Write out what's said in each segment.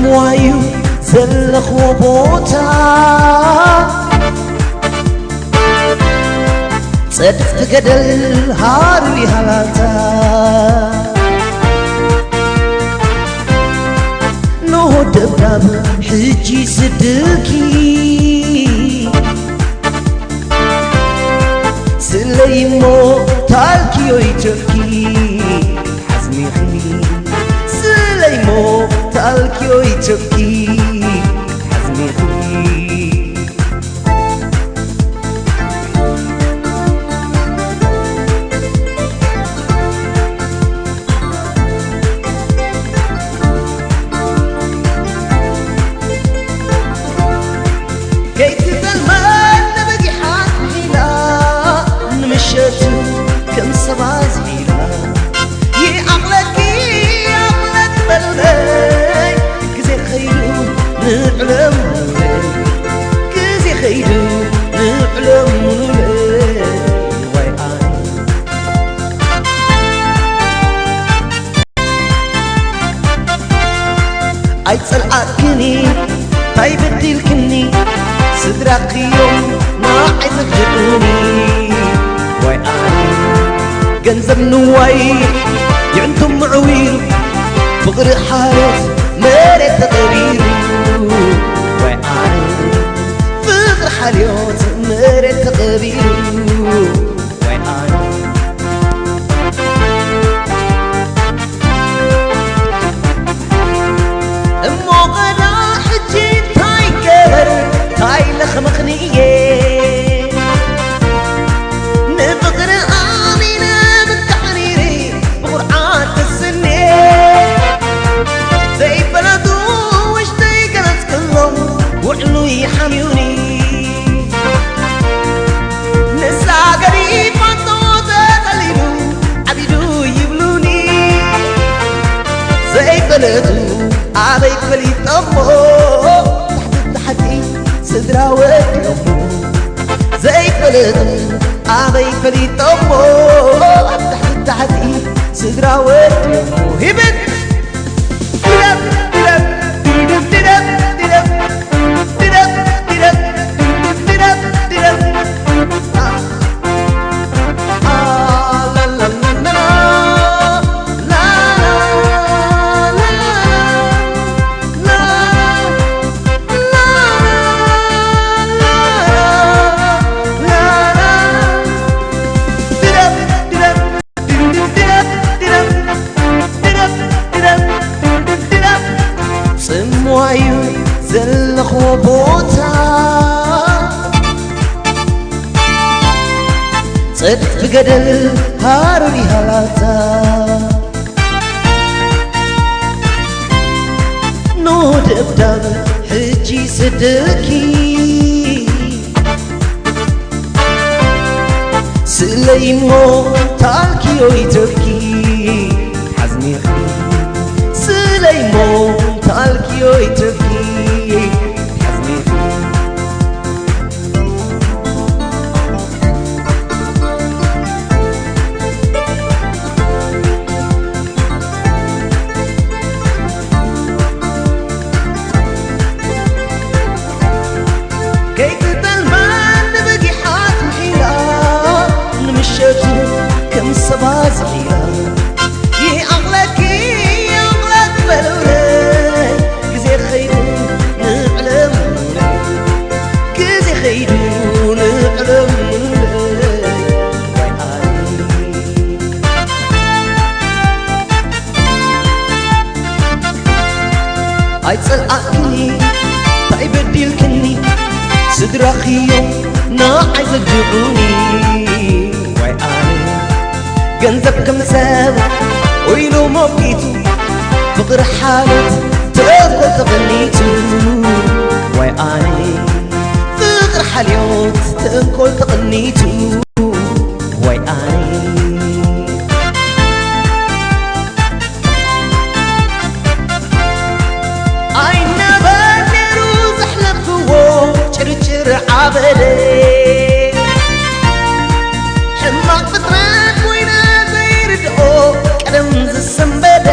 سموايو زلخو بوتا صدف قدل هارلي هلاتا نو دباب حجي صدقي سليمو تالكيو يتركي حزمي خلي سليمو تالكيو يتركي حزمي خلي كم صباز هيلا يعقلك بلدي كزي خيلو نعلم كزي خيلو نعلم أي تصلعكني هاي بديلكني صدرك يوم ناعز تجروني جنزب نواي يعنتم معوير فقر حالات مريت تغيير وعاني فقر حالات مريت تغيير وعاني امو غدا حجي تاي كبر تاي لخمخنيه يحميوني نسا قريب عطوة تقلبوا عبيدو يبلوني زي بلدو عليك بلي طمو تحت ايه صدرا وقلبو زي بلدو عليك بلي طمو تحت ايه صدرا وقلبو هبت سموايو زلخو بوتا صدف قدل هارلي هلاتا نو دبداب حجي صدقي سليمو تالكيو يتركي حزمي خلي سليمو تالكيو يتركي حزمي كيف تلمان بقي حاتم حيلا نمشيتو كم صباز حيلا يعقلك بلوري كزي خيدو نعلم كزي خيدو نعلم أي تصلعكني تاي بديلكني صدرا خيو ناعز تجروني وعاني جنزب كم سابع وينو موقيتو فقر حالت تغفل تغنيتو وعاني فقر حاليوت تنقل تغنيتو وعاني I never knew زحلب فوق شرشر عبلي حماق فطرك وينا زير دقو قدم زي السنبدي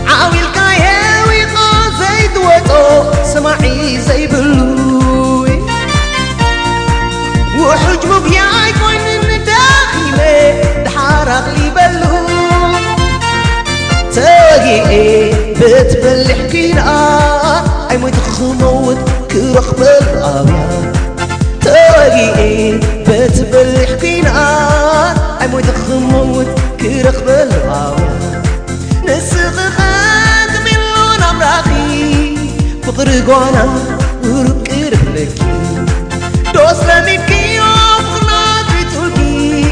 عاوي الكاياوي إيه بتبلح كينا أي موت خموت كرخب العبيا تراجي إيه بتبلح كينا أي موت خموت كرخب العبيا نسخ خاد من لون أمراخي فقر قوانا وركر لكي دوس لميكي يوم خناطري تلقي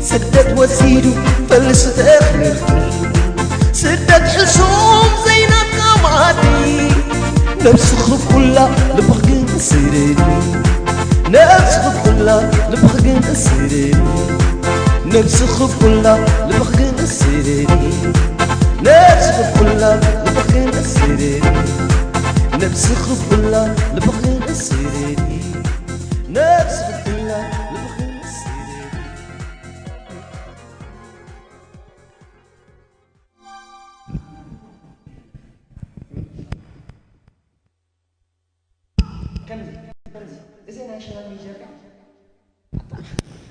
سدد وسيدو فلس تخلقي سدد حسوم زينب قماتي نفس خف كلها لبخقن السيريني نفس خف كلها لبخقن السيريني نفس خف كلها لبخقن السيريني نفس خف كلها لبخقن السيريني نفس خف كلها لبخقن السيريني نفس خف كلها لبخقن السيريني كمل زين عشان نجرب